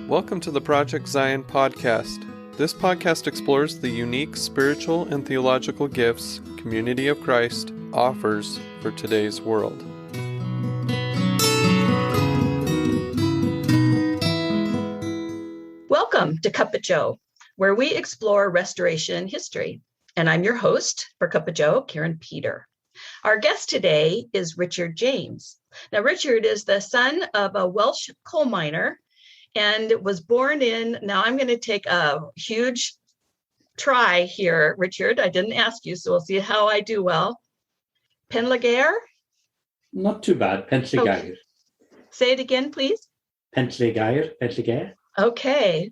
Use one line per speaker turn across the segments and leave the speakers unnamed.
Welcome to the Project Zion podcast. This podcast explores the unique spiritual and theological gifts Community of Christ offers for today's world.
Welcome to Cuppa Joe, where we explore restoration history. And I'm your host for Cuppa Joe, Karin Peter. Our guest today is Richard James. Now, Richard is the son of a Welsh coal miner and was born in, now I'm going to take a huge try here, Richard. I didn't ask you, so we'll see how I do well. Penllyghair?
Not too bad, Penllyghair.
Okay. Say it again, please.
Penllyghair.
Okay.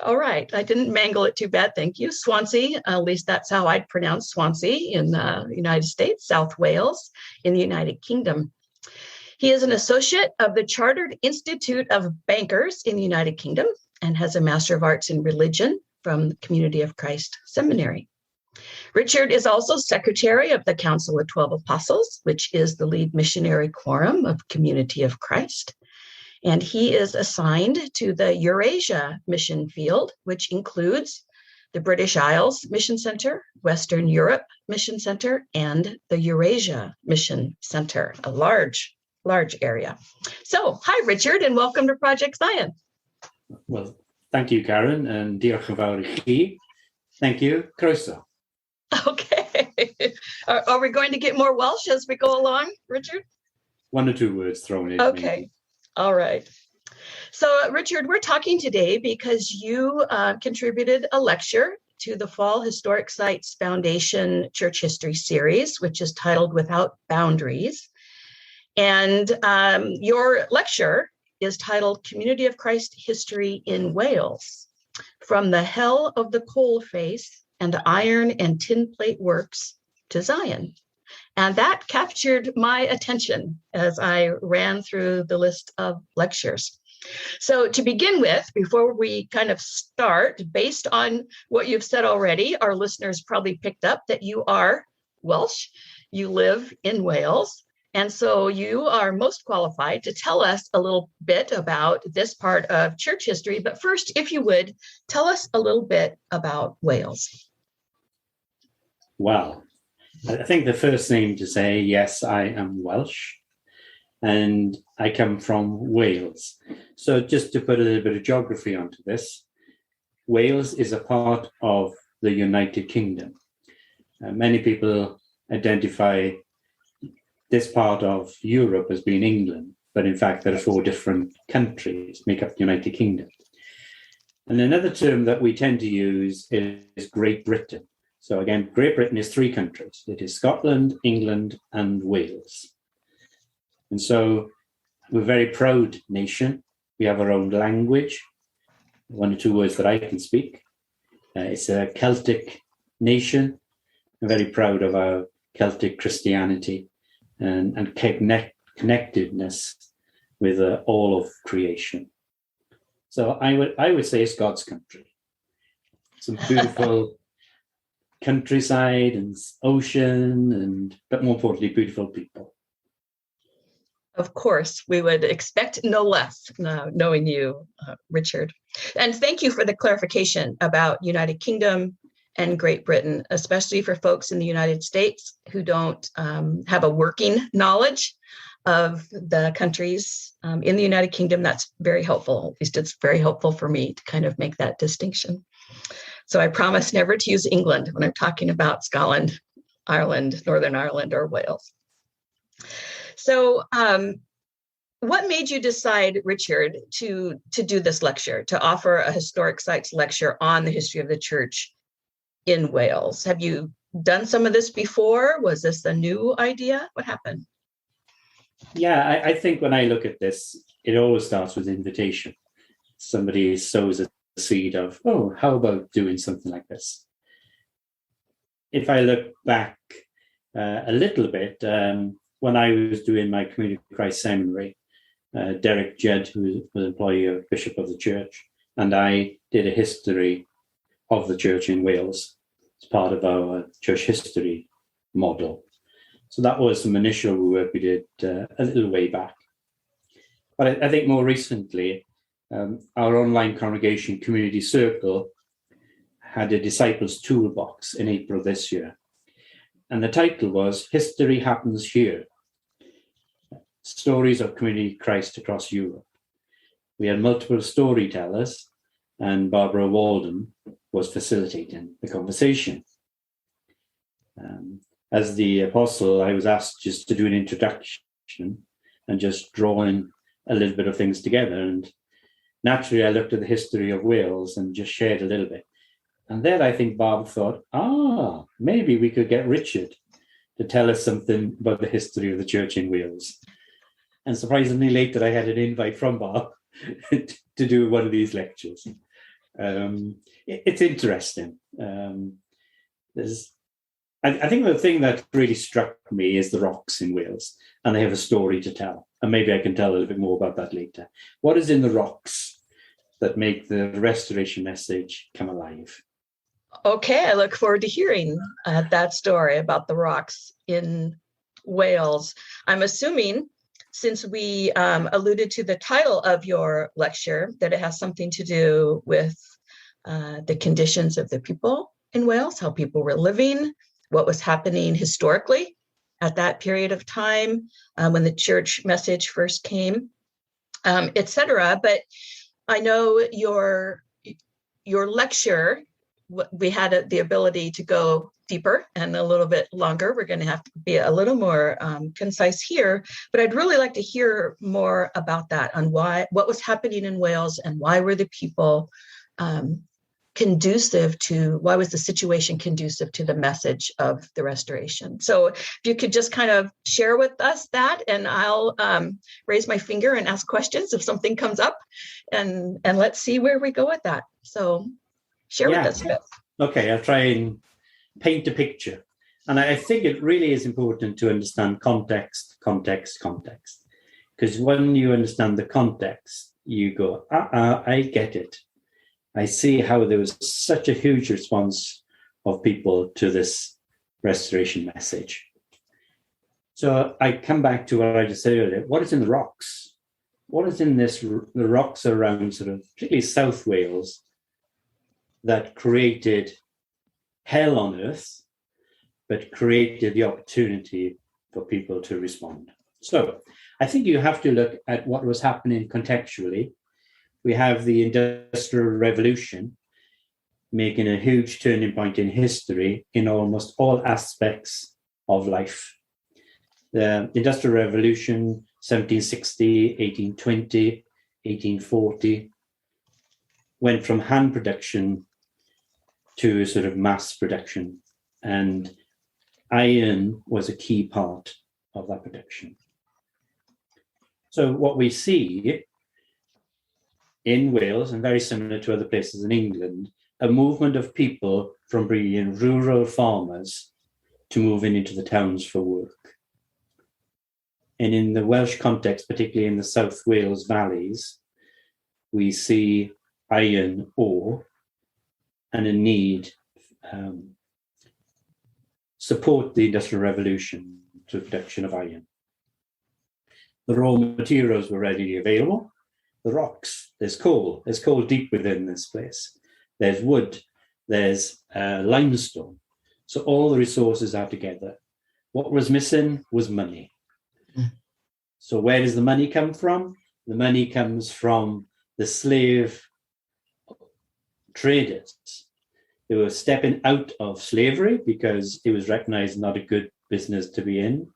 All right. I didn't mangle it too bad. Thank you. Swansea, at least that's how I'd pronounce Swansea in the United States, South Wales in the United Kingdom. He is an associate of the Chartered Institute of Bankers in the United Kingdom and has a Master of Arts in Religion from the Community of Christ Seminary. Richard is also secretary of the Council of 12 Apostles, which is the lead missionary quorum of Community of Christ. And he is assigned to the Eurasia mission field, which includes the British Isles Mission Center, Western Europe Mission Center, and the Eurasia Mission Center, a large area. So, hi, Richard, and welcome to Project Zion.
Well, thank you, Karin, and diolch yn fawr I chi. Thank you, croeso.
Okay. Are we going to get more Welsh as we go along, Richard?
One or two words thrown in.
Okay.
Maybe.
All right. So, Richard, we're talking today because you contributed a lecture to the Fall Historic Sites Foundation Church History Series, which is titled Without Boundaries. And your lecture is titled Community of Christ History in Wales, From the Hell of the Coalface and Iron and Tin Plate Works to Zion. And that captured my attention as I ran through the list of lectures. So to begin with, before we kind of start, based on what you've said already, our listeners probably picked up that you are Welsh, you live in Wales, and so you are most qualified to tell us a little bit about this part of church history. But first, if you would, tell us a little bit about Wales.
Well, I think the first thing to say, yes, I am Welsh, and I come from Wales. So just to put a little bit of geography onto this, Wales is a part of the United Kingdom. Many people identify this part of Europe as being England, but in fact there are 4 different countries make up the United Kingdom. And another term that we tend to use is Great Britain. So again, Great Britain is 3 countries. It is Scotland, England, and Wales. And so we're a very proud nation. We have our own language, 1 or 2 words that I can speak. It's a Celtic nation. I'm very proud of our Celtic Christianity and connectedness with all of creation. So I would say it's God's country. Some beautiful countryside and ocean, but more importantly, beautiful people.
Of course, we would expect no less, knowing you, Richard. And thank you for the clarification about United Kingdom and Great Britain, especially for folks in the United States who don't have a working knowledge of the countries in the United Kingdom. That's very helpful. At least it's very helpful for me to kind of make that distinction. So I promise never to use England when I'm talking about Scotland, Ireland, Northern Ireland, or Wales. So what made you decide, Richard, to do this lecture, to offer a historic sites lecture on the history of the church in Wales? Have you done some of this before? Was this a new idea? What happened?
Yeah, I think when I look at this, it always starts with invitation. Somebody sows a seed of, oh, how about doing something like this? If I look back a little bit, when I was doing my Community of Christ Seminary, Derek Judd, who was employee of Bishop of the Church, and I did a history of the church in Wales as part of our church history model. So that was some initial work we did a little way back. But I think more recently, our online congregation community circle had a disciples toolbox in April this year. And the title was History Happens Here, Stories of Community Christ Across Europe. We had multiple storytellers, and Barbara Walden was facilitating the conversation. As the apostle, I was asked just to do an introduction and just draw in a little bit of things together. And naturally, I looked at the history of Wales and just shared a little bit. And then I think Barb thought, maybe we could get Richard to tell us something about the history of the church in Wales. And surprisingly later, I had an invite from Barb to do one of these lectures. It's interesting. I think the thing that really struck me is the rocks in Wales, and they have a story to tell. And maybe I can tell a little bit more about that later. What is in the rocks that make the restoration message come alive?
Okay, I look forward to hearing that story about the rocks in Wales. I'm assuming, since we alluded to the title of your lecture, that it has something to do with the conditions of the people in Wales, how people were living, what was happening historically at that period of time when the church message first came, etc. But I know your lecture, we had the ability to go deeper and a little bit longer. We're going to have to be a little more concise here, but I'd really like to hear more about that, on what was happening in Wales and why were the people why was the situation conducive to the message of the restoration? So if you could just kind of share with us that, and I'll raise my finger and ask questions if something comes up, and let's see where we go with that. So share with us a bit.
Okay, I'll try and paint a picture. And I think it really is important to understand context. Because when you understand the context, you go, I get it. I see how there was such a huge response of people to this restoration message. So I come back to what I just said earlier. What is in the rocks? What is in the rocks around sort of particularly South Wales that created hell on earth, but created the opportunity for people to respond? So I think you have to look at what was happening contextually. We have the Industrial Revolution making a huge turning point in history in almost all aspects of life. The Industrial Revolution, 1760, 1820, 1840, went from hand production to sort of mass production. And iron was a key part of that production. So what we see in Wales, and very similar to other places in England, a movement of people from being rural farmers to moving into the towns for work. And in the Welsh context, particularly in the South Wales valleys, we see iron ore and a need support the Industrial Revolution to the production of iron. The raw materials were readily available. The rocks, there's coal deep within this place. There's wood, there's limestone. So all the resources are together. What was missing was money. So where does the money come from? The money comes from the slave traders. They were stepping out of slavery because it was recognized not a good business to be in.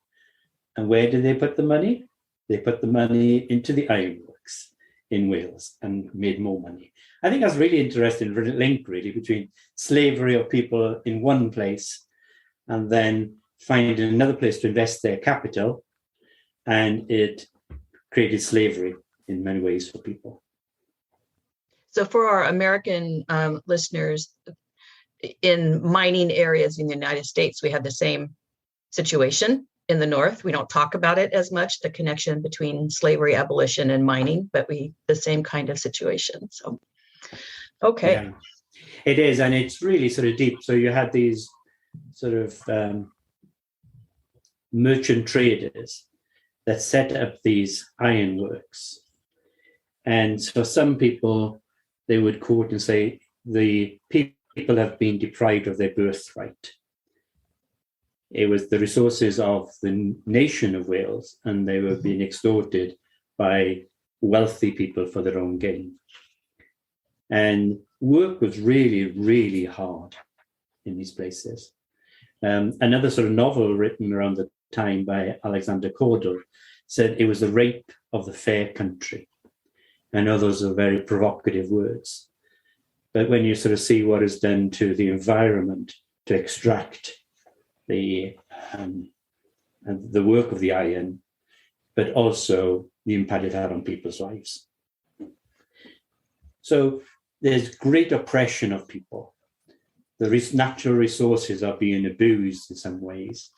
And where did they put the money? They put the money into the ironworks in Wales and made more money. I think that's really interesting link really between slavery of people in one place and then finding another place to invest their capital, and it created slavery in many ways for people.
So for our American listeners, in mining areas in the United States, we have the same situation. In the North, we don't talk about it as much, the connection between slavery abolition and mining, but the same kind of situation. So, okay.
Yeah, it is, and it's really sort of deep. So you had these sort of merchant traders that set up these ironworks. And so some people, they would quote and say, the people have been deprived of their birthright. It was the resources of the nation of Wales, and they were being extorted by wealthy people for their own gain. And work was really, really hard in these places. Another sort of novel written around the time by Alexander Caudle said it was the rape of the fair country. I know those are very provocative words, but when you sort of see what is done to the environment to extract the work of the iron, but also the impact it had on people's lives. So there's great oppression of people. The natural resources are being abused in some ways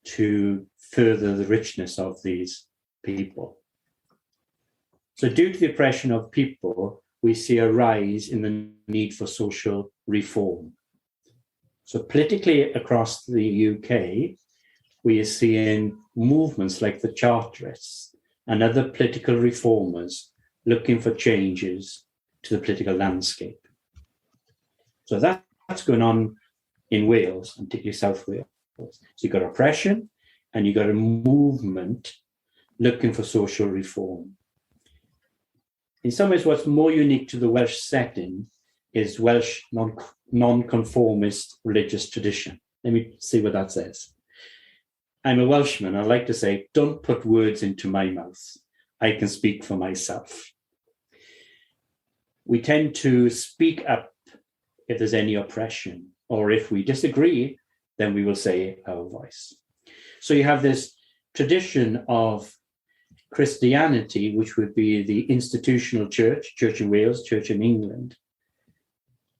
to further the richness of these people. So due to the oppression of people, we see a rise in the need for social reform. So politically across the UK, we are seeing movements like the Charterists and other political reformers looking for changes to the political landscape. So that's going on in Wales, and particularly South Wales. So you've got oppression and you've got a movement looking for social reform. In some ways, what's more unique to the Welsh setting is Welsh non-conformist religious tradition. Let me see what that says. I'm a Welshman. I like to say, don't put words into my mouth. I can speak for myself. We tend to speak up if there's any oppression, or if we disagree, then we will say our voice. So you have this tradition of Christianity, which would be the institutional church, Church in Wales, Church in England.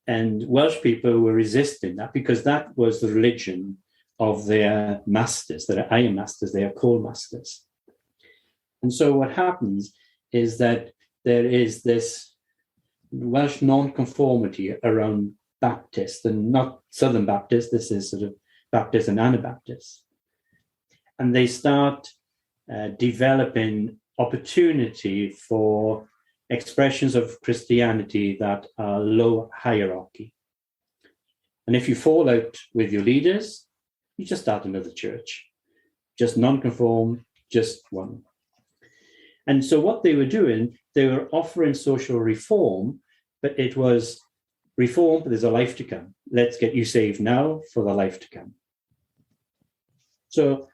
And Welsh people were resisting that because that was the religion of their masters, their iron masters, their coal masters. And so what happens is that there is this Welsh non-conformity around Baptist, and not Southern Baptist, this is sort of Baptist and Anabaptist. And they start developing opportunity for expressions of Christianity that are low hierarchy. And if you fall out with your leaders, you just start another church, just non-conform, just one. And so what they were doing, they were offering social reform, but it was reform, but there's a life to come. Let's get you saved now for the life to come. So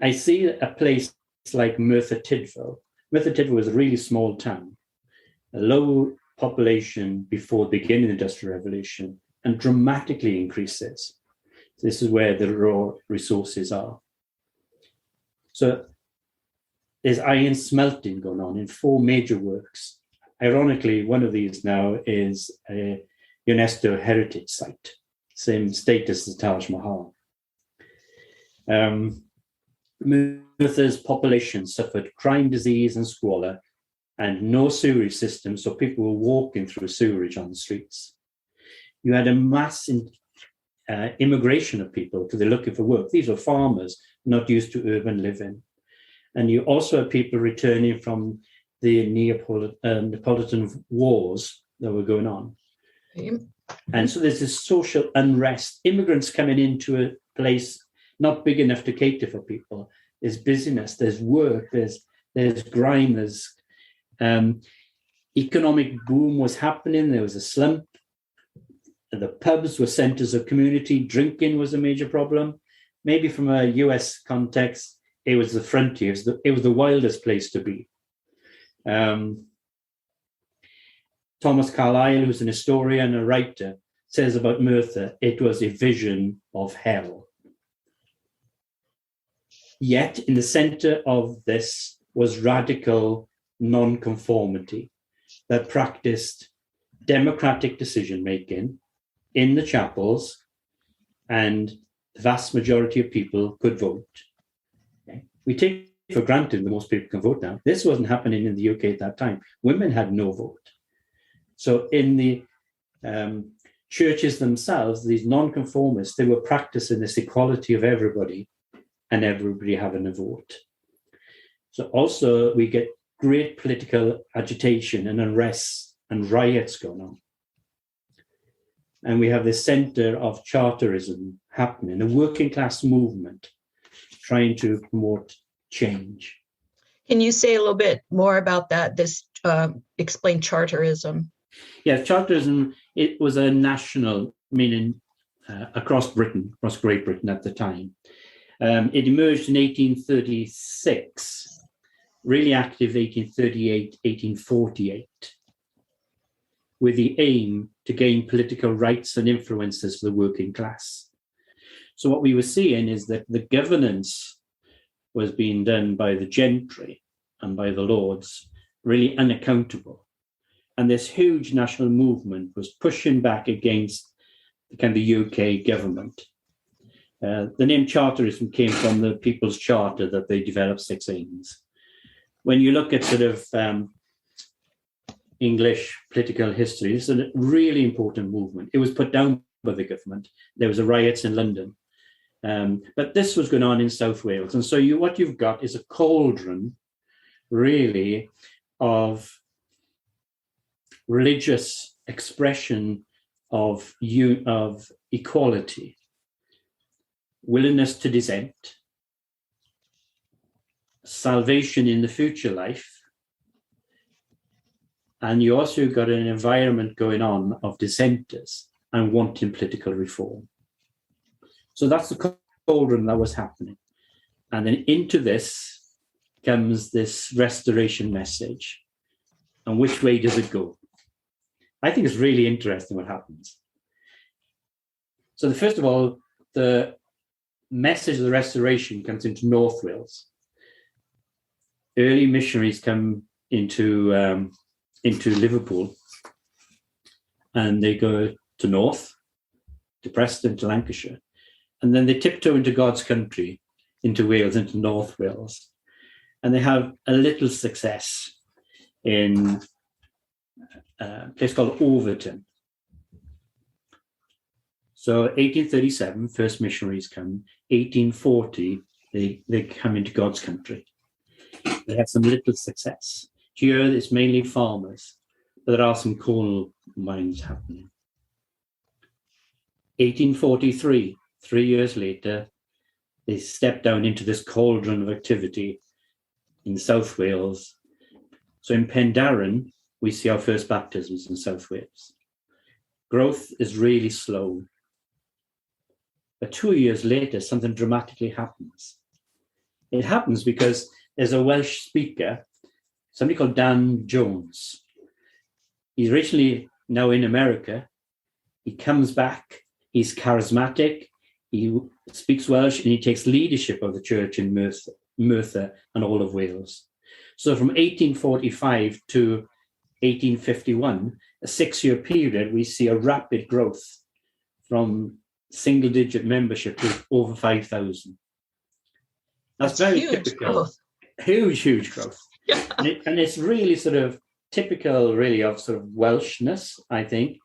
I see a place like Merthyr Tydfil. Merthyr Tydfil was a really small town, a low population before the beginning of the Industrial Revolution, and dramatically increases. This is where the raw resources are. So there's iron smelting going on in 4 major works. Ironically, one of these now is a UNESCO heritage site, same status as Taj Mahal. Merthyr's population suffered crime, disease, and squalor, and no sewerage system, so people were walking through sewerage on the streets. You had a mass immigration of people because they're looking for work. These were farmers, not used to urban living. And you also had people returning from the Neapolitan wars that were going on. And so there's this social unrest, immigrants coming into a place not big enough to cater for people. There's busyness, there's work, there's grime, there's economic boom was happening, there was a slump. The pubs were centers of community, drinking was a major problem. Maybe from a US context, it was the frontier, it was the wildest place to be. Thomas Carlyle, who's an historian and a writer, says about Merthyr, it was a vision of hell. Yet in the center of this was radical non-conformity that practiced democratic decision-making in the chapels, and the vast majority of people could vote. Okay? We take for granted that most people can vote now. This wasn't happening in the UK at that time. Women had no vote. So in the churches themselves, these non-conformists, they were practicing this equality of everybody and everybody having a vote. So also we get great political agitation and unrest and riots going on. And we have this center of charterism happening, a working class movement trying to promote change.
Can you say a little bit more about that? Explain charterism.
Yeah, charterism, it was a national, meaning across Great Britain at the time. It emerged in 1836, really active 1838, 1848, with the aim to gain political rights and influences for the working class. So what we were seeing is that the governance was being done by the gentry and by the lords, really unaccountable. And this huge national movement was pushing back against the kind of the UK government. The name charterism came from the People's Charter that they developed 6 aims. When you look at sort of English political history, it's a really important movement. It was put down by the government. There was a riots in London. But this was going on in South Wales. And so what you've got is a cauldron, really, of religious expression of equality, willingness to dissent, salvation in the future life, and you also got an environment going on of dissenters and wanting political reform. So that's the cauldron that was happening. And then into this comes this restoration message. And which way does it go? I think it's really interesting what happens. So first of all, the message of the restoration comes into North Wales. Early missionaries come into Liverpool, and they go to North, to Preston, to Lancashire. And then they tiptoe into God's country, into Wales, into North Wales. And they have a little success in a place called Overton. So 1837, first missionaries come. 1840, they come into God's country. They have some little success. Here, it's mainly farmers, but there are some coal mines happening. 1843, 3 years later, they step down into this cauldron of activity in South Wales. So in Pendarren, we see our first baptisms in South Wales. Growth is really slow. But 2 years later, something dramatically happens. It happens because there's a Welsh speaker, somebody called Dan Jones. He's originally now in America. He comes back. He's charismatic. He speaks Welsh, and he takes leadership of the church in Merthyr and all of Wales. So from 1845 to 1851, a 6-year period, we see a rapid growth from single-digit membership to over 5,000. That's very
huge
typical.
Growth.
Huge growth.
Yeah.
And it's really sort of typical, really, of sort of Welshness, I think.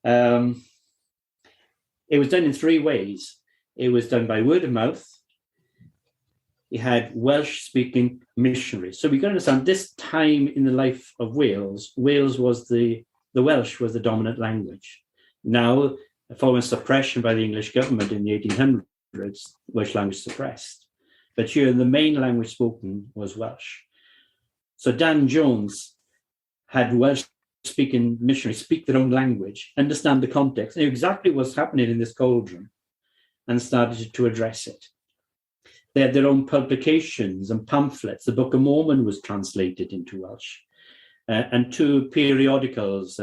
It was done in 3 ways. It was done by word of mouth. You had Welsh-speaking missionaries. So we got to understand this time in the life of Wales. Wales was the Welsh was the dominant language. Now, following suppression by the English government in the 1800s, Welsh language suppressed. But here, the main language spoken was Welsh. So Dan Jones had Welsh-speaking missionaries speak their own language, understand the context, knew exactly what's happening in this cauldron, and started to address it. They had their own publications and pamphlets. The Book of Mormon was translated into Welsh, and 2 periodicals,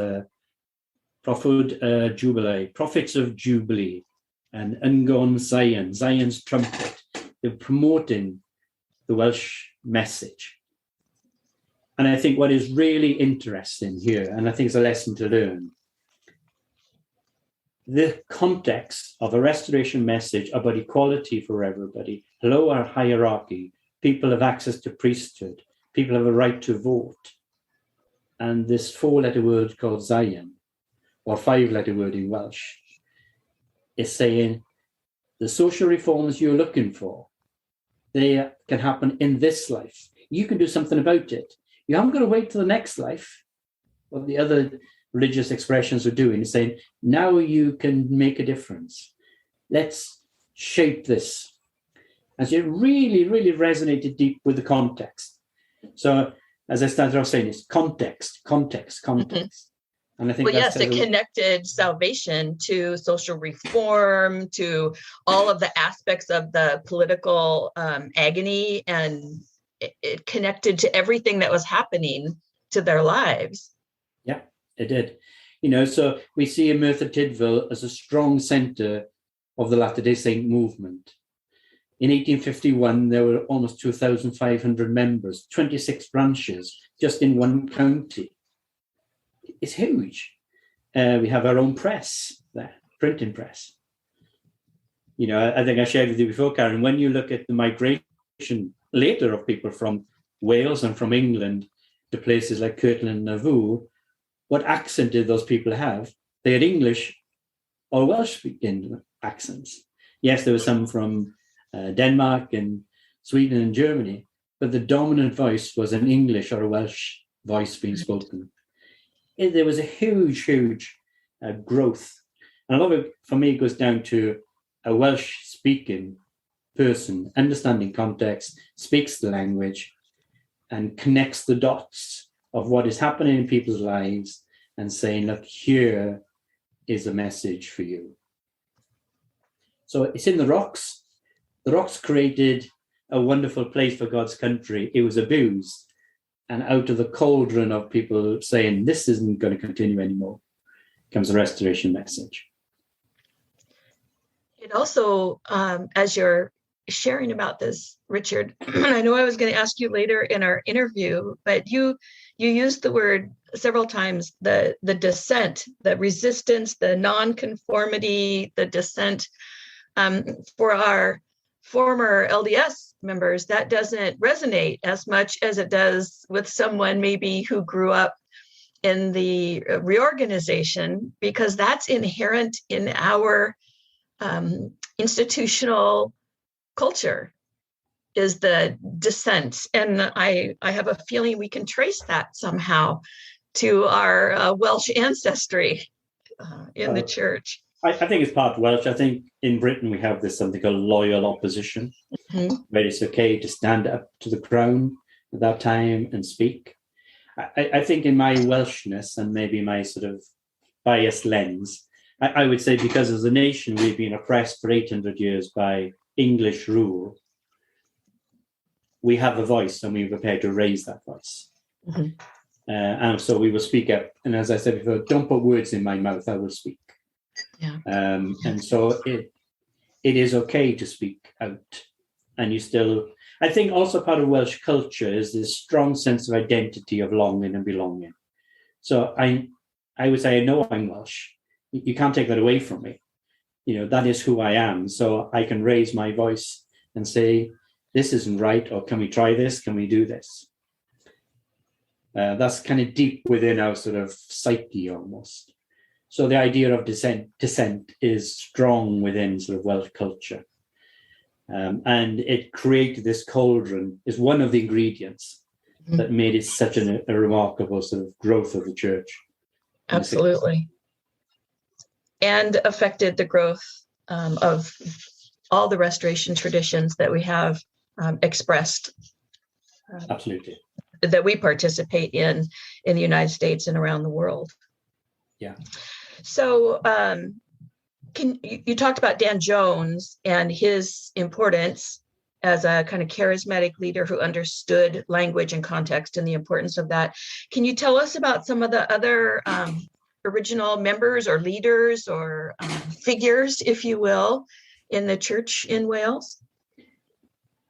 Prophets of Jubilee, and Ungon Zion, Zion's Trumpet. They were promoting the Welsh message. And I think what is really interesting here, and I think it's a lesson to learn, the context of a restoration message about equality for everybody, lower hierarchy, people have access to priesthood, people have a right to vote. And this 4-letter word called Zion, or 5-letter word in Welsh, is saying the social reforms you're looking for, they can happen in this life. You can do something about it. You haven't got to wait till the next life. What the other religious expressions are doing is saying, now you can make a difference. Let's shape this. And so it really, really resonated deep with the context. So as I started off saying, it's context.
Mm-hmm.
And I think
well, yes, it connected salvation to social reform, to all of the aspects of the political agony, and it connected to everything that was happening to their lives.
Yeah, it did. So we see Merthyr Tydfil as a strong center of the Latter-day Saint movement. In 1851, there were almost 2,500 members, 26 branches, just in one county. It's huge. We have our own press there, printing press. I think I shared with you before, Karin, when you look at the migration later of people from Wales and from England to places like Kirtland and Nauvoo, what accent did those people have? They had English or Welsh-speaking accents. Yes, there were some from Denmark and Sweden and Germany, but the dominant voice was an English or a Welsh voice being spoken. There was a huge growth. And a lot of it, for me, goes down to a Welsh-speaking person, understanding context, speaks the language, and connects the dots of what is happening in people's lives and saying, look, here is a message for you. So it's in the rocks. The rocks created a wonderful place for God's country. It was abused. And out of the cauldron of people saying, this isn't going to continue anymore, comes a restoration message.
It also, as you're sharing about this, Richard, I know I was going to ask you later in our interview, but you used the word several times, the dissent, the resistance, the nonconformity, the dissent. For our former LDS members, that doesn't resonate as much as it does with someone maybe who grew up in the reorganization, because that's inherent in our institutional culture, is the dissent. And I have a feeling we can trace that somehow to our Welsh ancestry in the church.
I think it's part Welsh. I think in Britain we have this something called loyal opposition, where it's okay to stand up to the crown at that time and speak. I think in my Welshness and maybe my sort of biased lens, I would say because as a nation we've been oppressed for 800 years by English rule, we have a voice and we're prepared to raise that voice. And so we will speak up. And as I said before, don't put words in my mouth, I will speak.
Yeah.
And so it is okay to speak out. And you still, I think also part of Welsh culture is this strong sense of identity of longing and belonging. So I would say, I know I'm Welsh. You can't take that away from me. That is who I am. So I can raise my voice and say, this isn't right, or can we try this? Can we do this? That's kind of deep within our sort of psyche almost. So the idea of dissent is strong within sort of Welsh culture. And it created this cauldron, is one of the ingredients that made it such a remarkable sort of growth of the church.
Absolutely. And affected the growth of all the restoration traditions that we have expressed.
Absolutely.
That we participate in the United States and around the world.
Yeah.
So you talked about Dan Jones and his importance as a kind of charismatic leader who understood language and context and the importance of that. Can you tell us about some of the other original members or leaders or figures, if you will, in the church in Wales?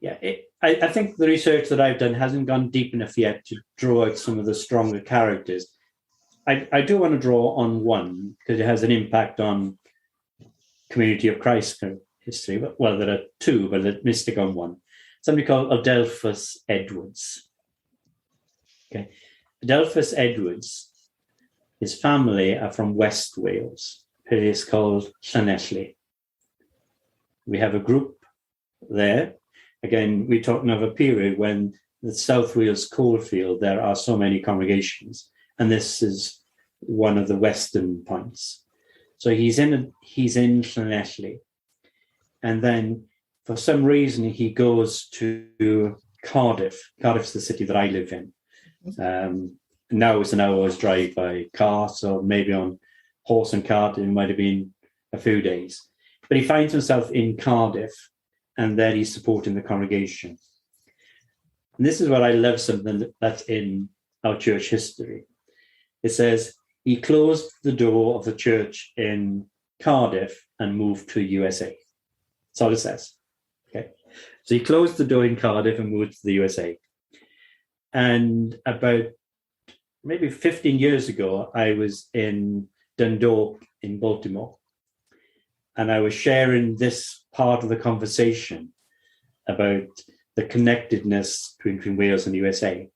Yeah, I think the research that I've done hasn't gone deep enough yet to draw out some of the stronger characters. I do want to draw on one because it has an impact on Community of Christ history. Well, there are two, but let's stick on one. Somebody called Adelphus Edwards. Okay, Adelphus Edwards, his family are from West Wales, a place called Llanelli. We have a group there. Again, we're talking of a period when the South Wales coalfield, there are so many congregations, and this is one of the western points. So he's in Llanelli, and then for some reason he goes to Cardiff. Cardiff's the city that I live in. Now it's an hour's drive by car, so maybe on horse and cart it might have been a few days. But he finds himself in Cardiff, and there he's supporting the congregation. And this is what I love, something that's in our church history. It says he closed the door of the church in Cardiff and moved to USA. That's all it says. Okay. So he closed the door in Cardiff and moved to the USA. And about maybe 15 years ago, I was in Dundalk in Baltimore. And I was sharing this part of the conversation about the connectedness between Wales and the USA.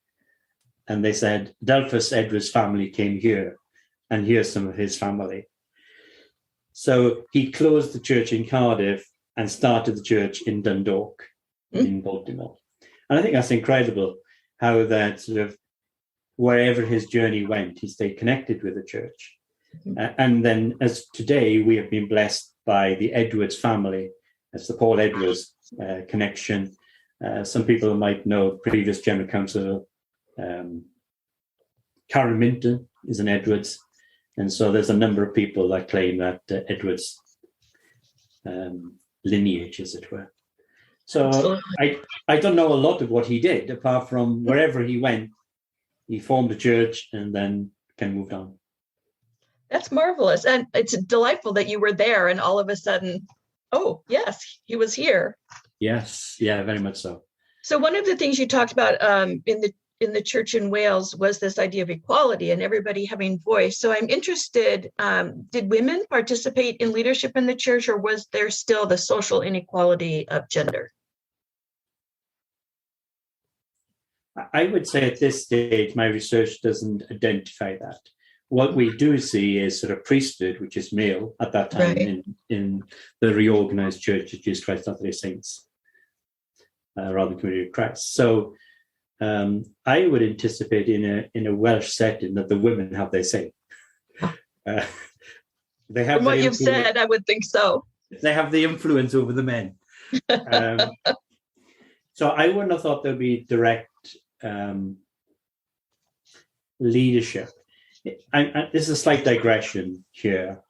And they said, Delphus Edwards' family came here, and here's some of his family. So he closed the church in Cardiff and started the church in Dundalk in Baltimore. And I think that's incredible how that sort of, wherever his journey went, he stayed connected with the church. And then as today, we have been blessed by the Edwards family. That's the Paul Edwards connection. Some people might know previous General Counsel, Karin Minton is an Edwards. And so there's a number of people that claim that Edwards lineage, as it were. So I don't know a lot of what he did, apart from wherever he went, he formed a church and then moved on.
That's marvelous. And it's delightful that you were there and all of a sudden, oh, yes, he was here.
Yes. Yeah, very much so.
So one of the things you talked about in the church in Wales was this idea of equality and everybody having voice. So I'm interested, did women participate in leadership in the church, or was there still the social inequality of gender?
I would say at this stage, my research doesn't identify that. What we do see is sort of priesthood, which is male at that time, right, in the reorganized Church of Jesus Christ of Latter-day Saints, rather than Community of Christ. So I would anticipate in a Welsh setting that the women have their say. They have.
From what you've said, I would think so.
They have the influence over the men. So I wouldn't have thought there'd be direct leadership. This is a slight digression here.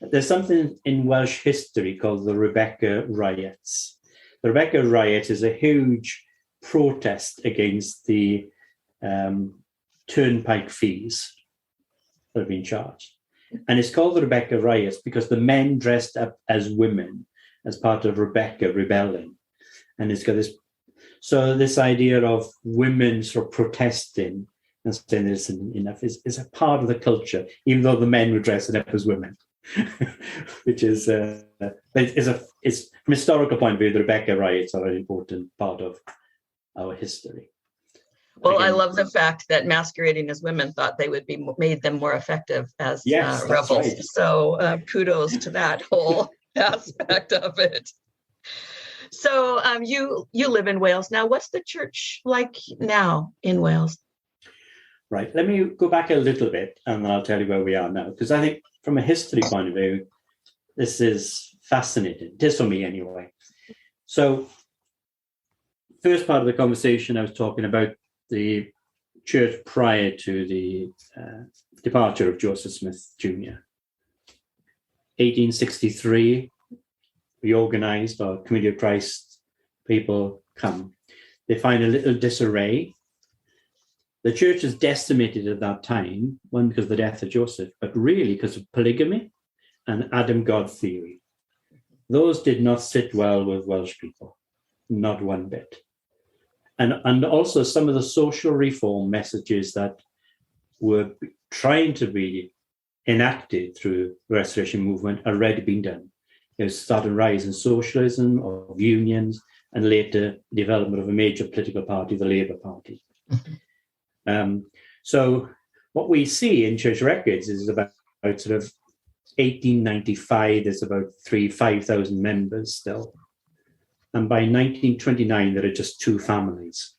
There's something in Welsh history called the Rebecca Riots. The Rebecca Riot is a huge protest against the turnpike fees that have been charged. And it's called the Rebecca Riots because the men dressed up as women as part of Rebecca rebelling. And it's got this idea of women sort of protesting and saying this enough is a part of the culture, even though the men were dressing up as women, which is from a historical point of view, the Rebecca riots are an important part of our history.
Well, again, I love the fact that masquerading as women thought they would be made them more effective as rebels. Right. So kudos to that whole aspect of it. So you live in Wales now. What's the church like now in Wales?
Right. Let me go back a little bit and then I'll tell you where we are now. Because I think from a history point of view, this is fascinating. It is for me anyway. So first part of the conversation, I was talking about the church prior to the departure of Joseph Smith Jr. 1863, we organized, our Community of Christ people come. They find a little disarray. The church is decimated at that time, one because of the death of Joseph, but really because of polygamy and Adam God theory. Those did not sit well with Welsh people, not one bit. And also some of the social reform messages that were trying to be enacted through the Restoration movement are already being done. There started a rise in socialism, of unions, and later development of a major political party, the Labour Party. So what we see in church records is about sort of 1895, there's about 5,000 members still. And by 1929, there are just 2 families.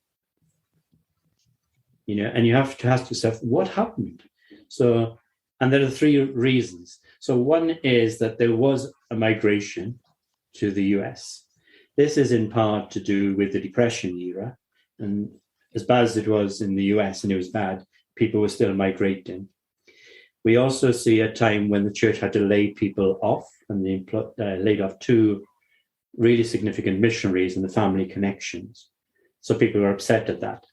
and you have to ask yourself, what happened? So, and there are three reasons. So one is that there was a migration to the US. This is in part to do with the Depression era. And as bad as it was in the US, and it was bad, people were still migrating. We also see a time when the church had to lay people off, and they laid off two really significant missionaries and the family connections. So people were upset at that.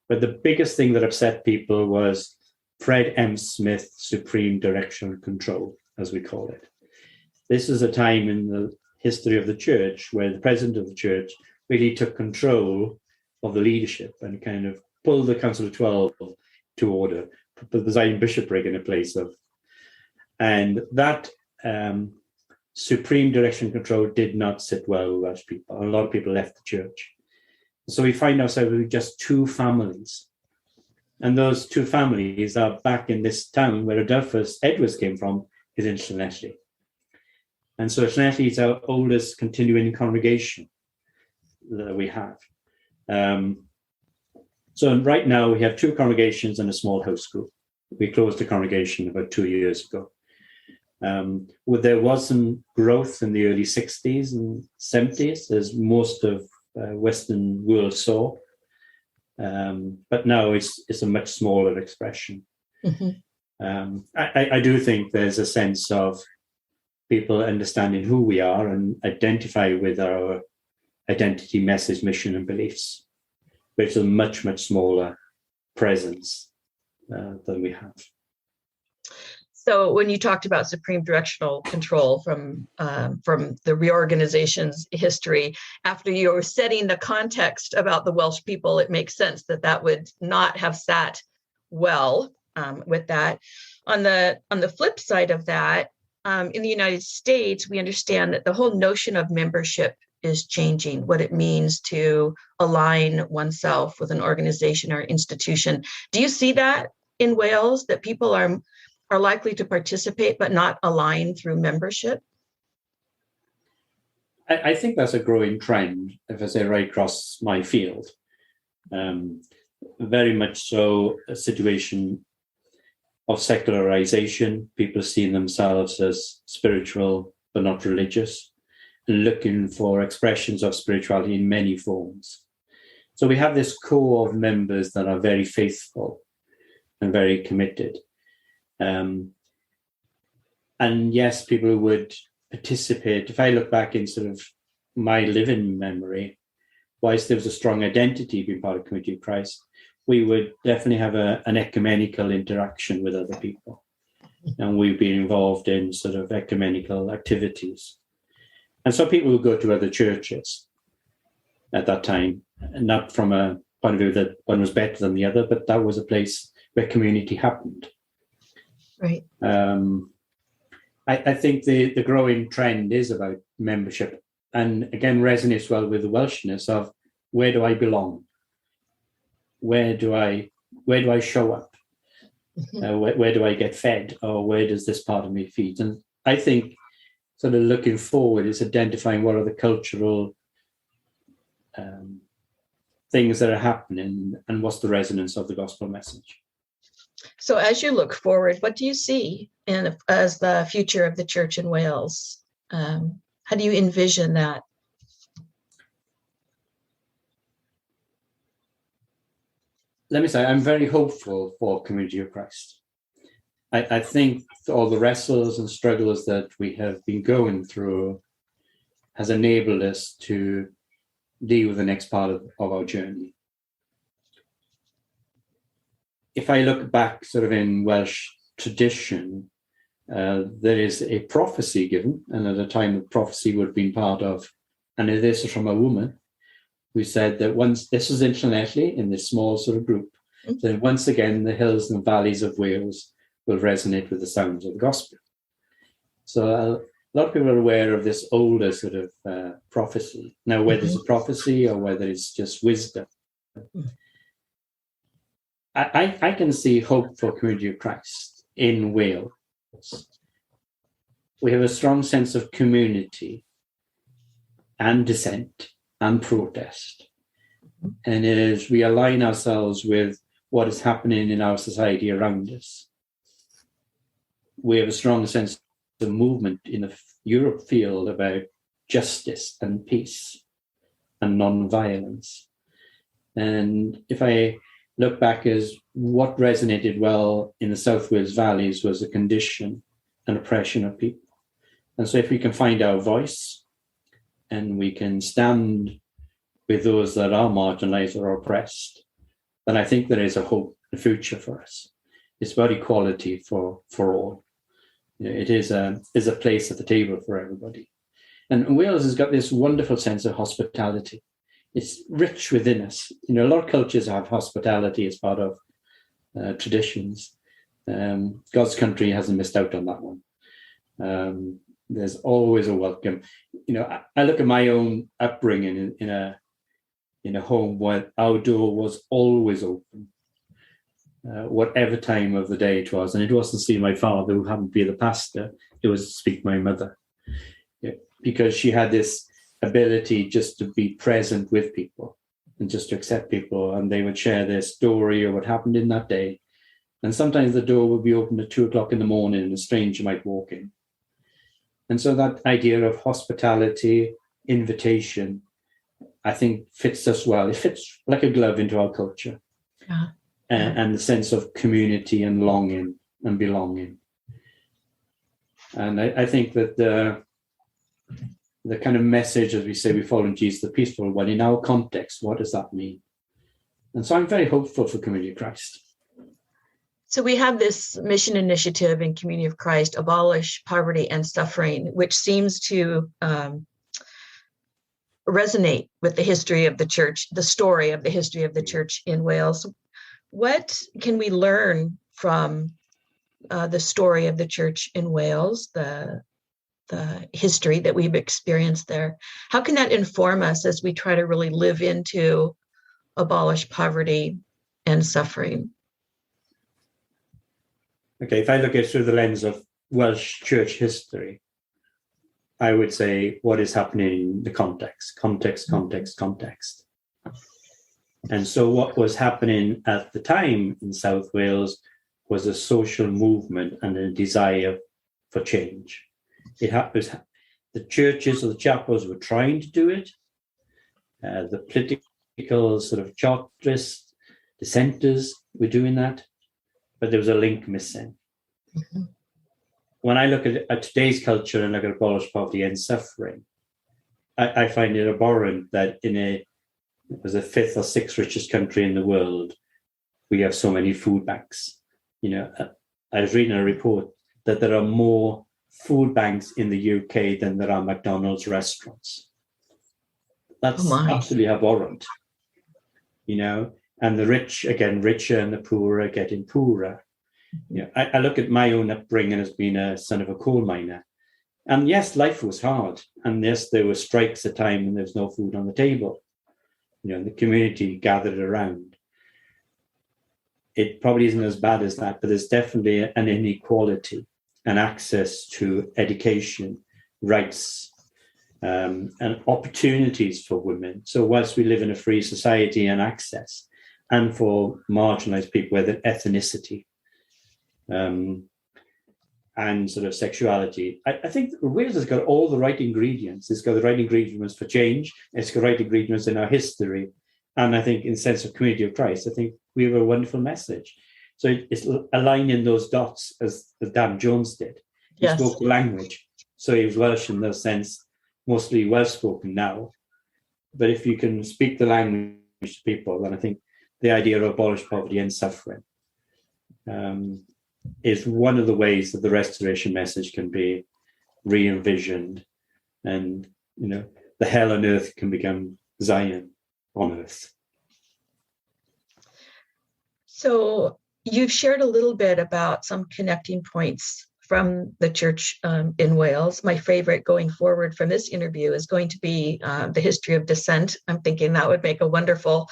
But the biggest thing that upset people was Fred M. Smith's supreme direction and control, as we call it. This is a time in the history of the church where the president of the church really took control of the leadership and kind of pulled the Council of 12 to order, put the presiding bishopric in a place of. And that supreme direction and control did not sit well with Welsh people. A lot of people left the church. So we find ourselves with just two families. And those two families are back in this town where Adolphus Edwards came from, is in Llinelli. And so Llinelli is our oldest continuing congregation that we have. So right now we have two congregations and a small house group. We closed the congregation about 2 years ago. There was some growth in the early 60s and 70s, as most of Western world saw. But now it's a much smaller expression. Mm-hmm. I do think there's a sense of people understanding who we are and identify with our identity, message, mission, and beliefs, which is a much, much smaller presence than we have.
So when you talked about supreme directional control from the reorganization's history, after you were setting the context about the Welsh people, it makes sense that would not have sat well with that. On the flip side of that, in the United States, we understand that the whole notion of membership is changing, what it means to align oneself with an organization or institution. Do you see that in Wales, that people are likely to participate but not align through membership?
I think that's a growing trend, if I say right across my field. Very much so a situation of secularization, people seeing themselves as spiritual but not religious, and looking for expressions of spirituality in many forms. So we have this core of members that are very faithful and very committed. And yes, people would participate. If I look back in sort of my living memory, whilst there was a strong identity being part of Community of Christ, we would definitely have an ecumenical interaction with other people. And we'd be involved in sort of ecumenical activities. And so people would go to other churches at that time, not from a point of view that one was better than the other, but that was a place where community happened.
Right.
I think the growing trend is about membership, and again resonates well with the Welshness of where do I belong? Where do I show up? Where do I get fed? Or where does this part of me feed? And I think sort of looking forward is identifying what are the cultural things that are happening and what's the resonance of the gospel message.
So as you look forward, what do you see as the future of the church in Wales? How do you envision that?
Let me say, I'm very hopeful for Community of Christ. I think all the wrestles and struggles that we have been going through has enabled us to deal with the next part of our journey. If I look back sort of in Welsh tradition, there is a prophecy given, and at a time the prophecy would have been part of, and this is from a woman who said that once, this was in Llanelli, in this small sort of group, that once again the hills and valleys of Wales will resonate with the sounds of the gospel. So a lot of people are aware of this older sort of prophecy. Now, whether it's a prophecy or whether it's just wisdom, I can see hope for Community of Christ in Wales. We have a strong sense of community and dissent and protest. And as we align ourselves with what is happening in our society around us. We have a strong sense of movement in the Europe field about justice and peace and non-violence. And if I look back as what resonated well in the South Wales valleys was the condition and oppression of people. And so if we can find our voice and we can stand with those that are marginalized or oppressed, then I think there is a hope, a future for us. It's about equality for all. It is a place at the table for everybody. And Wales has got this wonderful sense of hospitality. It's rich within us. A lot of cultures have hospitality as part of traditions. God's country hasn't missed out on that one. There's always a welcome. I look at my own upbringing in a home where our door was always open, whatever time of the day it was. And it wasn't to see my father, who happened to be the pastor. It was to speak to my mother, because she had this ability just to be present with people and just to accept people. And they would share their story or what happened in that day. And sometimes the door would be open at 2:00 in the morning and a stranger might walk in. And so that idea of hospitality, invitation, I think fits us well. It fits like a glove into our culture.
Yeah.
And the sense of community and longing and belonging. And I think that the kind of message, as we say, we follow Jesus, the peaceful one, in our context, what does that mean? And so I'm very hopeful for Community of Christ.
So we have this mission initiative in Community of Christ, abolish poverty and suffering, which seems to resonate with the history of the church, the story of the history of the church in Wales. What can we learn from the story of the church in Wales, the history that we've experienced there? How can that inform us as we try to really live into abolish poverty and suffering?
Okay, if I look at it through the lens of Welsh church history, I would say what is happening in the context. And so what was happening at the time in South Wales was a social movement and a desire for change. The churches or the chapels were trying to do it. The political sort of charterists, dissenters were doing that, but there was a link missing. Mm-hmm. When I look at today's culture and look at abolish poverty and suffering, I find it abhorrent that it was the 5th or 6th richest country in the world, we have so many food banks. I was reading a report that there are more food banks in the UK than there are McDonald's restaurants. That's absolutely abhorrent, and the rich, again, richer, and the poor are getting poorer. I look at my own upbringing as being a son of a coal miner. And yes, life was hard. And yes, there were strikes at times and there was no food on the table. The community gathered around. It probably isn't as bad as that, but there's definitely an inequality and access to education, rights, and opportunities for women. So whilst we live in a free society and access, and for marginalized people, whether ethnicity, and sort of sexuality. I think Wales has got all the right ingredients. It's got the right ingredients for change. It's got the right ingredients in our history. And I think in the sense of Community of Christ, I think we have a wonderful message. So it's aligning those dots as Dan Jones did. He spoke the language. So he was Welsh in the sense, mostly well-spoken now. But if you can speak the language to people, then I think the idea of abolish poverty and suffering is one of the ways that the restoration message can be re-envisioned, and the hell on earth can become Zion on earth.
So you've shared a little bit about some connecting points from the church in Wales. My favorite going forward from this interview is going to be the history of dissent. I'm thinking that would make a wonderful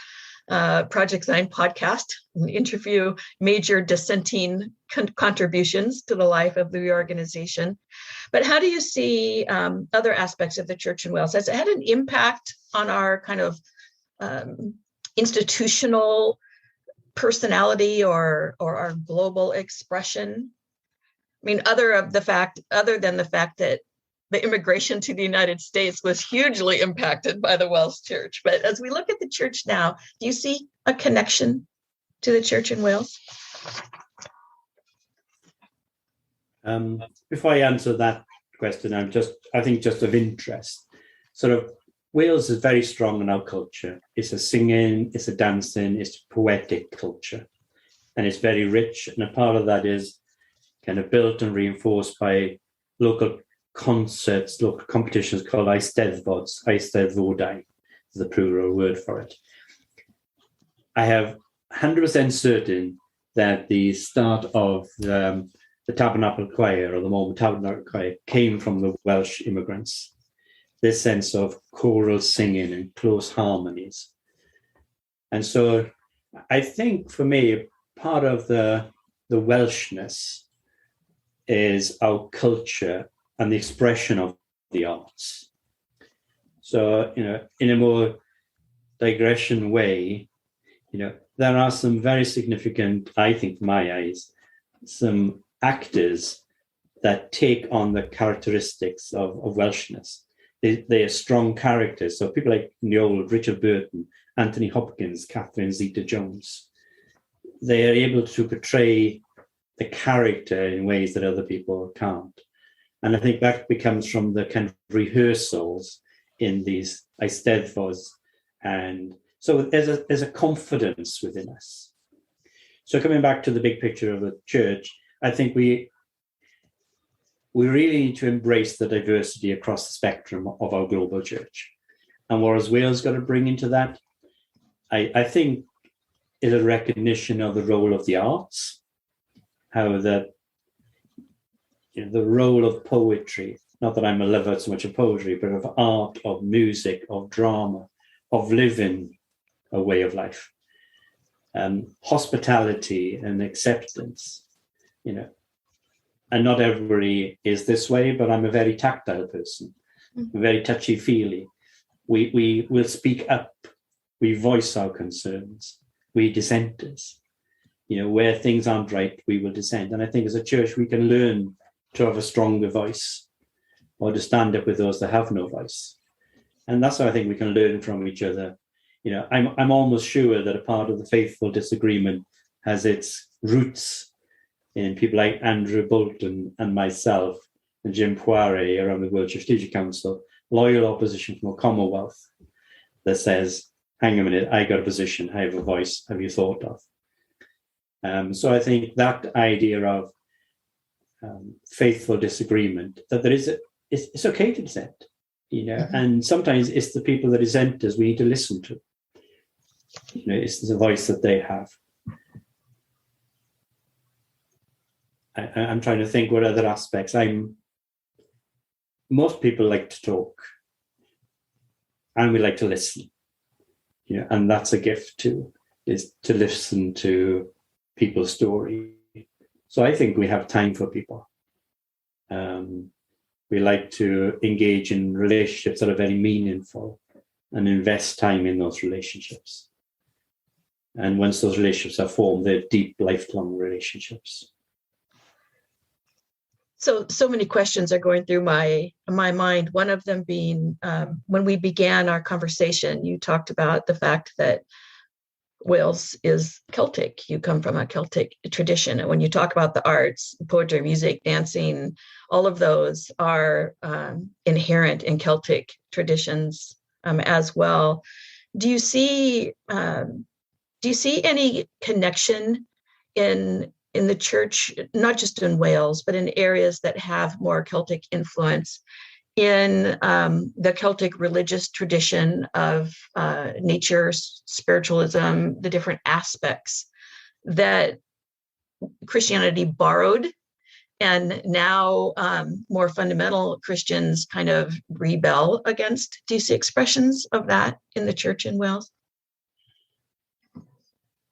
Project Zion podcast, and interview major dissenting contributions to the life of the organization. But how do you see other aspects of the church in Wales? Has it had an impact on our kind of institutional personality or our global expression? I mean, other than the fact that the immigration to the United States was hugely impacted by the Welsh Church. But as we look at the church now, do you see a connection to the church in Wales?
Before I answer that question, I think just of interest, sort of Wales is very strong in our culture. It's a singing, it's a dancing, it's a poetic culture. And it's very rich. And a part of that is kind of built and reinforced by local concerts, local competitions called Eisteddfodau is the plural word for it. I have 100% certain that the start of the Tabernacle Choir, or the Mormon Tabernacle Choir, came from the Welsh immigrants. This sense of choral singing and close harmonies. And so I think for me, part of the Welshness is our culture and the expression of the arts. So, in a more digression way, there are some very significant, I think, in my eyes, some actors that take on the characteristics of Welshness. They are strong characters. So people like Noel, Richard Burton, Anthony Hopkins, Catherine Zeta-Jones, they are able to portray the character in ways that other people can't. And I think that becomes from the kind of rehearsals in these Eisteddfods. And so there's a confidence within us. So coming back to the big picture of the church, I think we really need to embrace the diversity across the spectrum of our global church. And what has Wales got to bring into that? I think is a recognition of the role of the arts, how the role of poetry, not that I'm a lover so much of poetry, but of art, of music, of drama, of living a way of life, hospitality and acceptance, And not everybody is this way, but I'm a very tactile person, very touchy-feely. We will speak up. We voice our concerns. We dissenters. Where things aren't right, we will dissent. And I think as a church, we can learn to have a stronger voice or to stand up with those that have no voice. And that's how I think we can learn from each other. I'm almost sure that a part of the faithful disagreement has its roots in people like Andrew Bolton and myself and Jim Poiré around the World Strategic Council, loyal opposition from a Commonwealth that says, hang a minute, I got a position, I have a voice, have you thought of? So I think that idea of faithful disagreement, that it's okay to dissent, and sometimes it's the people that dissent us we need to listen to. It's the voice that they have. I'm trying to think what other aspects. Most people like to talk, and we like to listen. And that's a gift too, is to listen to people's story. So I think we have time for people. We like to engage in relationships that are very meaningful and invest time in those relationships. And once those relationships are formed, they're deep, lifelong relationships.
So many questions are going through my mind. One of them being, when we began our conversation, you talked about the fact that Wales is Celtic. You come from a Celtic tradition. And when you talk about the arts, poetry, music, dancing, all of those are inherent in Celtic traditions as well. Do you see any connection in the church, not just in Wales, but in areas that have more Celtic influence in the Celtic religious tradition of nature, spiritualism, the different aspects that Christianity borrowed, and now more fundamental Christians kind of rebel against? Do you see expressions of that in the church in Wales?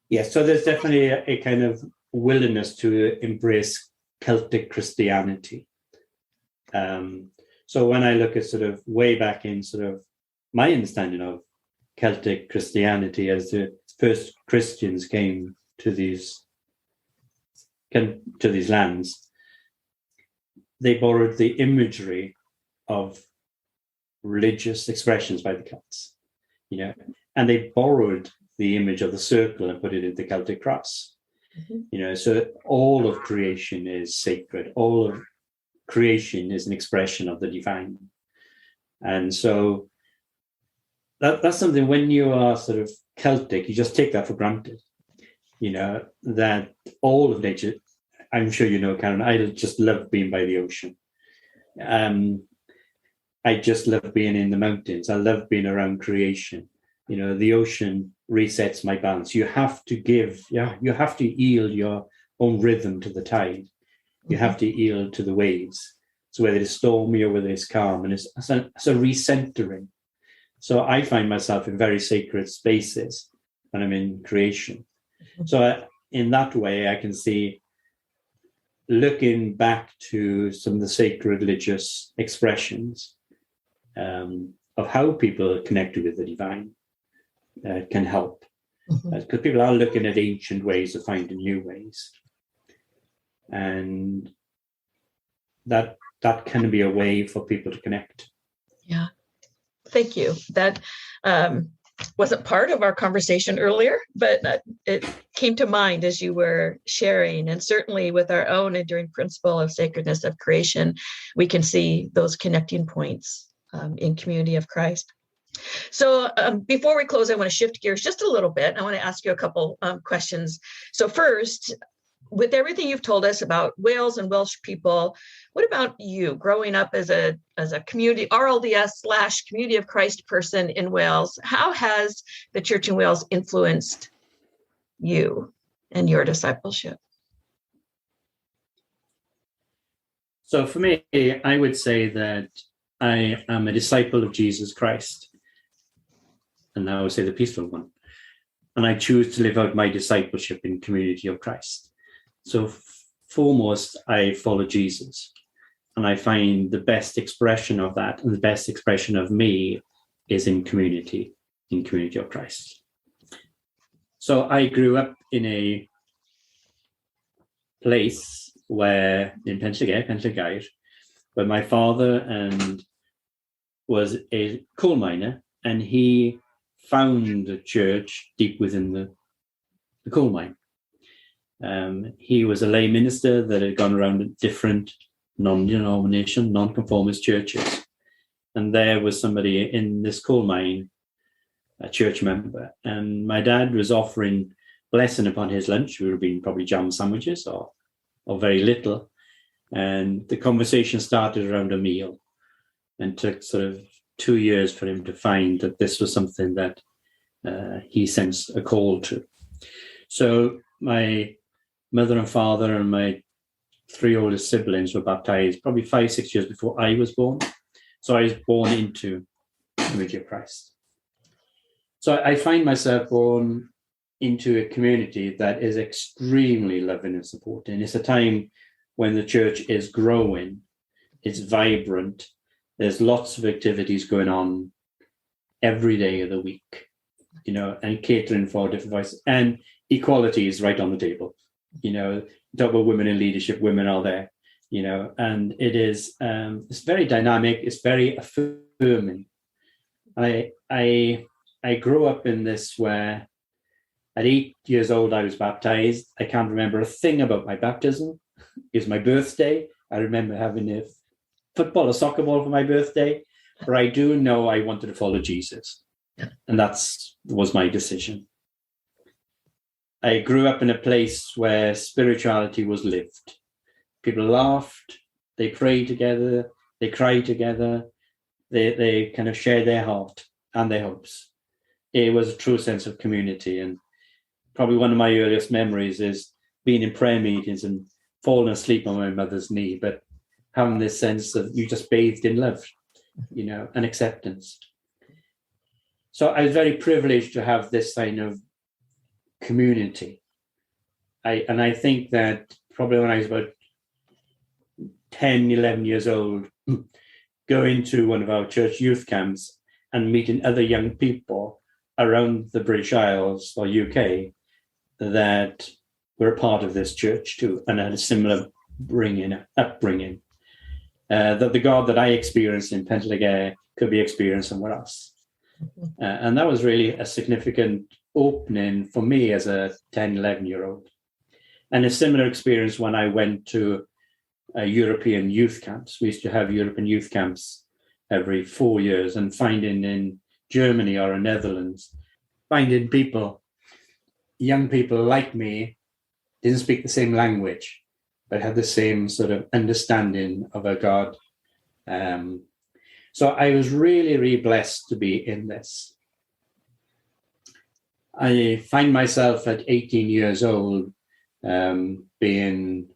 Yes, so there's definitely a kind of willingness to embrace Celtic Christianity. So when I look at sort of way back in sort of my understanding of Celtic Christianity, as the first Christians came to these lands, they borrowed the imagery of religious expressions by the Celts, and they borrowed the image of the circle and put it into the Celtic cross. So all of creation is sacred. All of creation is an expression of the divine. And so that's something, when you are sort of Celtic, you just take that for granted, that all of nature, I'm sure you know, Karin, I just love being by the ocean. I just love being in the mountains. I love being around creation. The ocean resets my balance. You have to yield your own rhythm to the tide. You have to yield to the waves. So whether it's stormy or whether it's calm, and it's a recentering. So I find myself in very sacred spaces when I'm in creation. So in that way, I can see, looking back to some of the sacred religious expressions of how people are connected with the divine can help. Because people are looking at ancient ways of finding new ways. And that can be a way for people to connect.
Yeah. Thank you. That wasn't part of our conversation earlier, but it came to mind as you were sharing. And certainly with our own enduring principle of sacredness of creation, we can see those connecting points in community of Christ. So before we close, I want to shift gears just a little bit. I want to ask you a couple questions. So first, with everything you've told us about Wales and Welsh people, what about you growing up as a community RLDS / Community of Christ person in Wales? How has the church in Wales influenced you and your discipleship?
So for me, I would say that I am a disciple of Jesus Christ. And I would say the peaceful one. And I choose to live out my discipleship in community of Christ. So foremost, I follow Jesus. And I find the best expression of that, and the best expression of me, is in community of Christ. So I grew up in a place in Penllygdair, where my father was a coal miner, and he found a church deep within the coal mine. He was a lay minister that had gone around different non-denomination, non-conformist churches. And there was somebody in this coal mine, a church member. And my dad was offering blessing upon his lunch. We would have been probably jam sandwiches or very little. And the conversation started around a meal, and took sort of 2 years for him to find that this was something that he sensed a call to. So my mother and father and my 3 oldest siblings were baptized probably 5-6 years before I was born. So I was born into the community of Christ. So I find myself born into a community that is extremely loving and supporting. It's a time when the church is growing, it's vibrant, there's lots of activities going on every day of the week, and catering for different voices. And equality is right on the table. Talk about women in leadership, women are there, and it is, it's very dynamic, it's very affirming. I grew up in this where at 8 years old, I was baptized. I can't remember a thing about my baptism. It was my birthday. I remember having a football, a soccer ball for my birthday, but I do know I wanted to follow Jesus. And that was my decision. I grew up in a place where spirituality was lived. People laughed, they prayed together, they cried together, they kind of shared their heart and their hopes. It was a true sense of community. And probably one of my earliest memories is being in prayer meetings and falling asleep on my mother's knee, but having this sense of you just bathed in love, and acceptance. So I was very privileged to have this kind of community. I think that probably when I was about 10, 11 years old, going to one of our church youth camps and meeting other young people around the British Isles or UK, that were a part of this church too, and had a similar upbringing. That the God that I experienced in Pentlegay could be experienced somewhere else. And that was really a significant opening for me as a 10, 11-year-old. And a similar experience when I went to European youth camps. We used to have European youth camps every 4 years, and finding in Germany or in Netherlands, finding people, young people like me, didn't speak the same language, but had the same sort of understanding of a God. So I was really, really blessed to be in this. I find myself at 18 years old being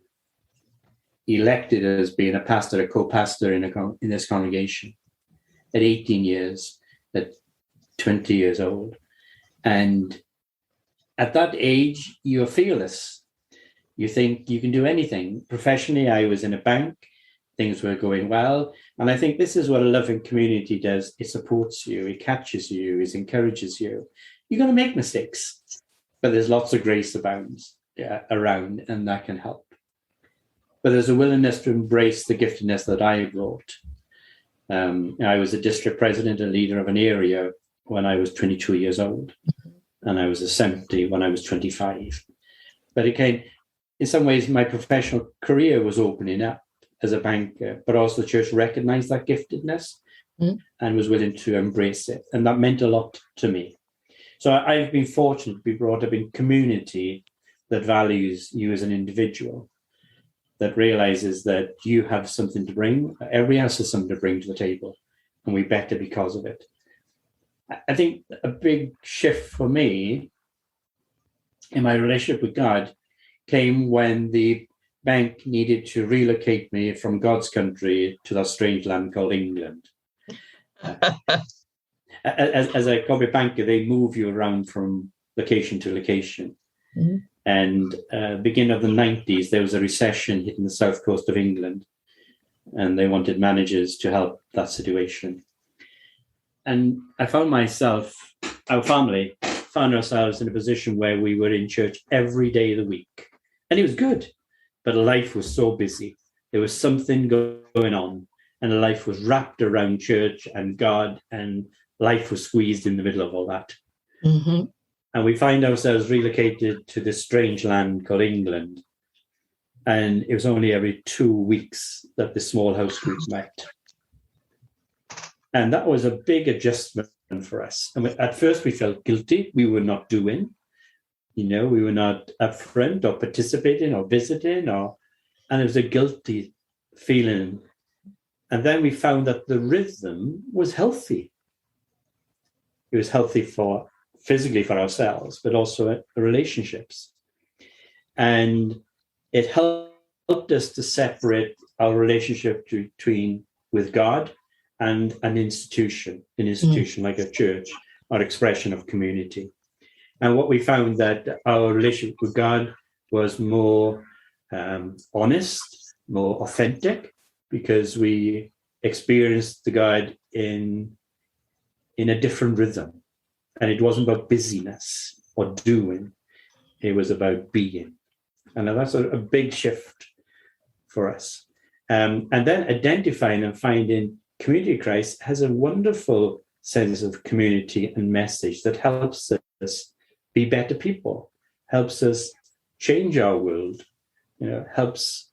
elected as being a pastor, a co-pastor in this congregation at 18 years, at 20 years old. And at that age, you're fearless. You think you can do anything. Professionally, I was in a bank. Things were going well. And I think this is what a loving community does. It supports you. It catches you. It encourages you. You're going to make mistakes, but there's lots of grace abounds around, and that can help. But there's a willingness to embrace the giftedness that I brought. I was a district president and leader of an area when I was 22 years old, and I was assembly when I was 25. But again, in some ways, my professional career was opening up as a banker, but also the church recognized that giftedness and was willing to embrace it. And that meant a lot to me. So I've been fortunate to be brought up in community that values you as an individual, that realizes that you have something to bring. Everybody else has something to bring to the table, and we better because of it. I think a big shift for me in my relationship with God came when the bank needed to relocate me from God's country to that strange land called England. As a corporate banker, they move you around from location to location. Mm-hmm. And beginning of the 90s, there was a recession hitting the south coast of England, and they wanted managers to help that situation. And I found myself, our family, found ourselves in a position where we were in church every day of the week. And it was good, but life was so busy. There was something going on, and life was wrapped around church and God, and life was squeezed in the middle of all that. Mm-hmm. And we find ourselves relocated to this strange land called England. And it was only every 2 weeks that the small house group met. And that was a big adjustment for us. And at first we felt guilty. We were not doing, we were not upfront or participating or visiting, and it was a guilty feeling. And then we found that the rhythm was healthy. It was healthy physically for ourselves, but also relationships. And it helped us to separate our relationship with God and an institution like a church or expression of community. And what we found that our relationship with God was more honest, more authentic, because we experienced the God in a different rhythm. And it wasn't about busyness or doing. It was about being. And that's a big shift for us. And then identifying and finding Community of Christ has a wonderful sense of community and message that helps us be better people, helps us change our world, helps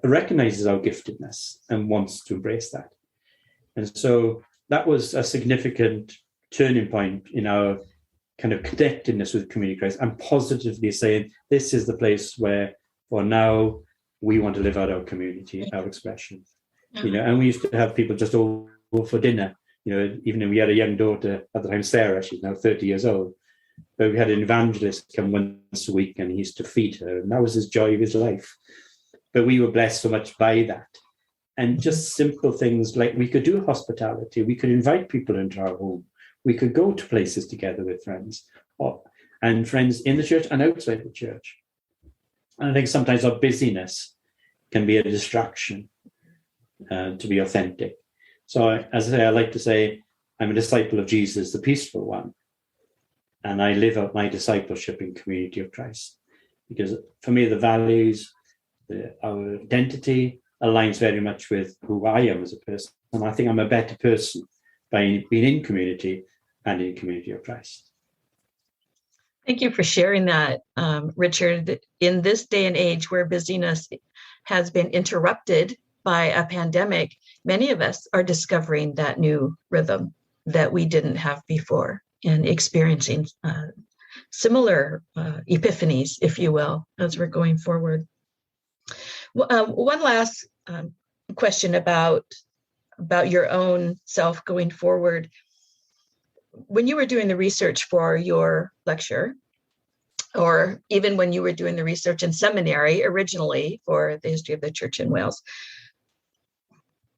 recognizes our giftedness and wants to embrace that. And so that was a significant turning point in our kind of connectedness with Community of Christ, and positively saying, this is the place where, for now, we want to live out our community, our expression. And we used to have people just over for dinner, even though we had a young daughter at the time, Sarah, she's now 30 years old. But we had an evangelist come once a week, and he used to feed her, and that was his joy of his life. But we were blessed so much by that. And just simple things like we could do hospitality, we could invite people into our home, we could go to places together with friends, and friends in the church and outside the church. And I think sometimes our busyness can be a distraction to be authentic. So as I say, I like to say, I'm a disciple of Jesus, the peaceful one. and I live out my discipleship in Community of Christ. Because for me, the values, our identity aligns very much with who I am as a person. And I think I'm a better person by being in community and in Community of Christ.
Thank you for sharing that, Richard. In this day and age where busyness has been interrupted by a pandemic, many of us are discovering that new rhythm that we didn't have before and experiencing similar epiphanies, if you will, as we're going forward. One last question about your own self going forward. When you were doing the research for your lecture, or even when you were doing the research in seminary originally for the history of the church in Wales,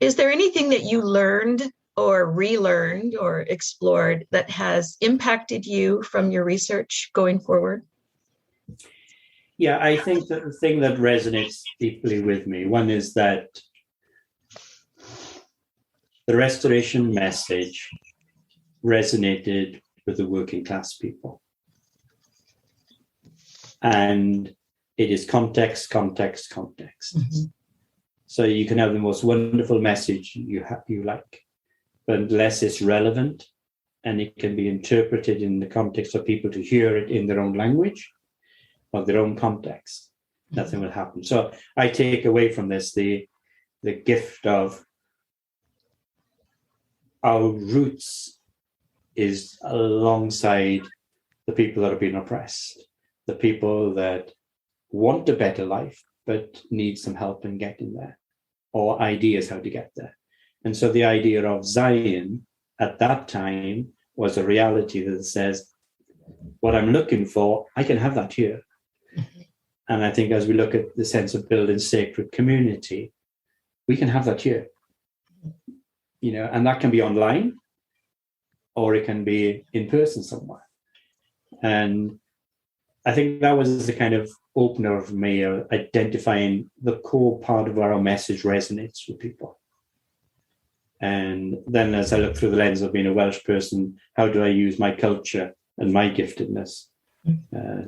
is there anything that you learned or relearned or explored that has impacted you from your research going forward?
Yeah, I think that the thing that resonates deeply with me, one is that the restoration message resonated with the working class people. And it is context, context, context. Mm-hmm. So you can have the most wonderful message you like, but unless it's relevant and it can be interpreted in the context of people to hear it in their own language or their own context, nothing will happen. So I take away from this the gift of our roots is alongside the people that have been oppressed, the people that want a better life but need some help in getting there, or ideas how to get there. And so the idea of Zion at that time was a reality that says, what I'm looking for, I can have that here. Mm-hmm. And I think as we look at the sense of building sacred community, we can have that here. You know, and that can be online or it can be in person somewhere. And I think that was the kind of opener of me, identifying the core part of where our message resonates with people. And then as I look through the lens of being a Welsh person, how do I use my culture and my giftedness to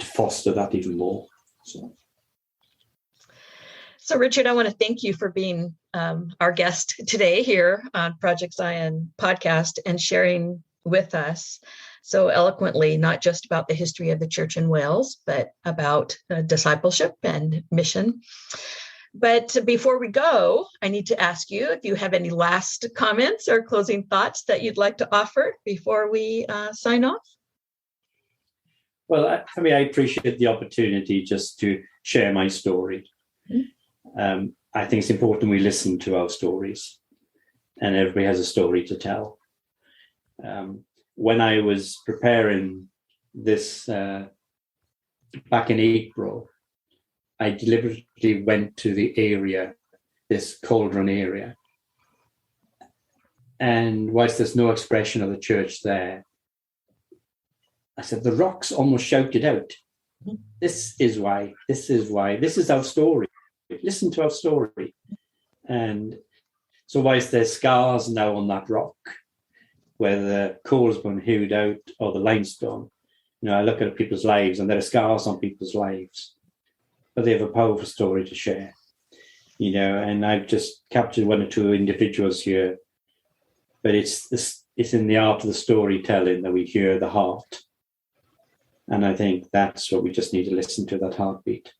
foster that even more?
So Richard, I want to thank you for being our guest today here on Project Zion podcast and sharing with us so eloquently, not just about the history of the church in Wales, but about discipleship and mission. But before we go, I need to ask you if you have any last comments or closing thoughts that you'd like to offer before we sign off.
Well, for me, I appreciate the opportunity just to share my story. Mm-hmm. I think it's important we listen to our stories, and everybody has a story to tell. When I was preparing this back in April, I deliberately went to the area, this cauldron area. And whilst there's no expression of the church there, I said, the rocks almost shouted out, this is why, this is our story. Listen to our story. And so whilst there's scars now on that rock, where the coal's been hewed out or the limestone, you know, I look at people's lives and there are scars on people's lives, but they have a powerful story to share, you know, and I've just captured one or two individuals here, but it's in the art of the storytelling that we hear the heart. And I think that's what we just need to listen to, that heartbeat.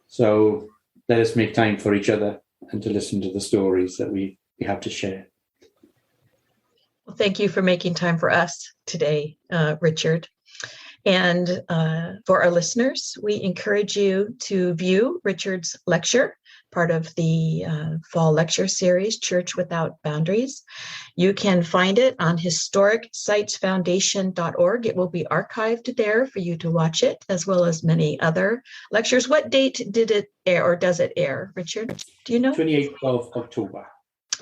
So let us make time for each other and to listen to the stories that we have to share.
Well, thank you for making time for us today, Richard. And for our listeners, we encourage you to view Richard's lecture, part of the fall lecture series, Church Without Boundaries. You can find it on historicsitesfoundation.org. It will be archived there for you to watch it, as well as many other lectures. What date did it air, or does it air, Richard? Do you know?
28th of October.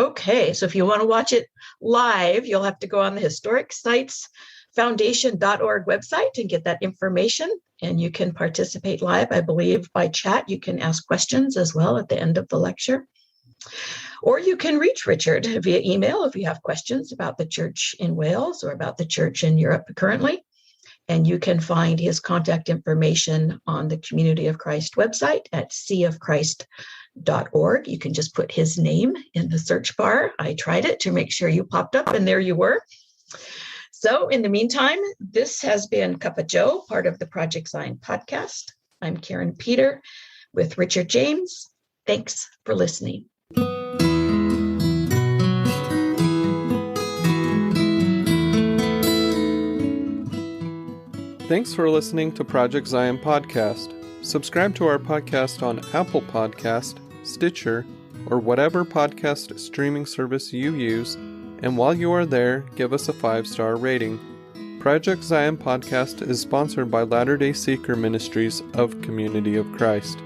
Okay, so if you want to watch it live, you'll have to go on the historicsitesfoundation.org website and get that information. And you can participate live, I believe, by chat. You can ask questions as well at the end of the lecture. Or you can reach Richard via email if you have questions about the church in Wales or about the church in Europe currently. And you can find his contact information on the Community of Christ website at seaofchrist.org. You can just put his name in the search bar. I tried it to make sure you popped up, and there you were. So in the meantime, this has been Cuppa Joe, part of the Project Zion podcast. I'm Karin Peter with Richard James. Thanks for listening.
Thanks for listening to Project Zion Podcast. Subscribe to our podcast on Apple Podcast, Stitcher, or whatever podcast streaming service you use, and while you are there, give us a 5-star rating. Project Zion Podcast is sponsored by Latter-day Seeker Ministries of Community of Christ.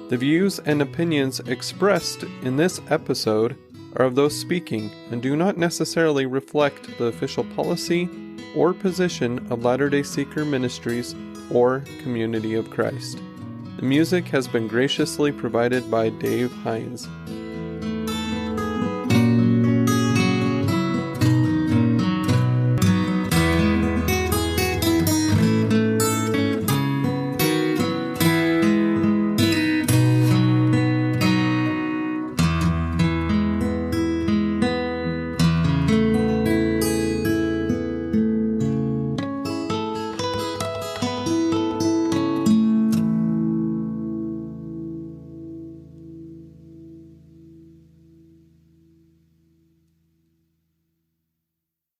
The views and opinions expressed in this episode are of those speaking and do not necessarily reflect the official policy or position of Latter-day Seeker Ministries or Community of Christ. The music has been graciously provided by Dave Hines.